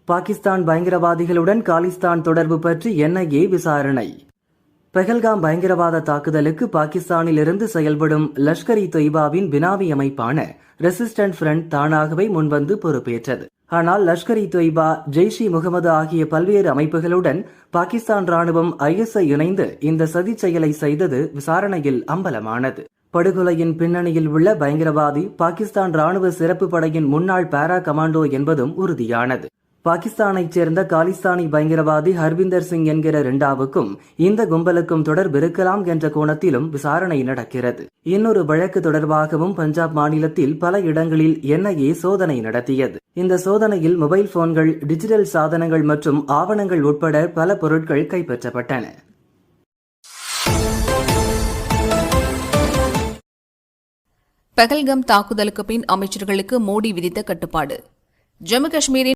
பாகிஸ்தான் பயங்கரவாதிகளுடன் காலிஸ்தான் தொடர்பு பற்றி என்ஐஏ விசாரணை. பெஹல்காம் பயங்கரவாத தாக்குதலுக்கு பாகிஸ்தானில் இருந்து செயல்படும் லஷ்கர் இ தொய்பாவின் பினாமி அமைப்பான ரெசிஸ்டன்ட் ஃப்ரண்ட் தானாகவே முன்வந்து பொறுப்பேற்றது. ஆனால் லஷ்கர் இ தொய்பா, ஜெய்ஷ் இ முகமது ஆகிய பல்வேறு அமைப்புகளுடன் பாகிஸ்தான் ராணுவம் ISI இணைந்து இந்த சதி செயலை செய்தது விசாரணையில் அம்பலமானது. படுகொலையின் பின்னணியில் உள்ள பயங்கரவாதி பாகிஸ்தான் ராணுவ சிறப்பு படையின் முன்னாள் பாரா கமாண்டோ என்பதும் உறுதியானது. பாகிஸ்தானைச் சேர்ந்த காலிஸ்தானி பயங்கரவாதி ஹர்விந்தர் சிங் என்கிற ரெண்டாவுக்கும் இந்த கும்பலுக்கும் தொடர்பு இருக்கலாம் என்ற கோணத்திலும் விசாரணை நடக்கிறது. இன்னொரு வழக்கு தொடர்பாகவும் பஞ்சாப் மாநிலத்தில் பல இடங்களில் NIA சோதனை நடத்தியது. இந்த சோதனையில் மொபைல் போன்கள், டிஜிட்டல் சாதனங்கள் மற்றும் ஆவணங்கள் உட்பட பல பொருட்கள் கைப்பற்றப்பட்டன. பஹல்காம் தாக்குதலுக்கு பின் அமைச்சர்களுக்கு மோடி விதித்த கட்டுப்பாடு. ஜம்மு காஷ்மீரின்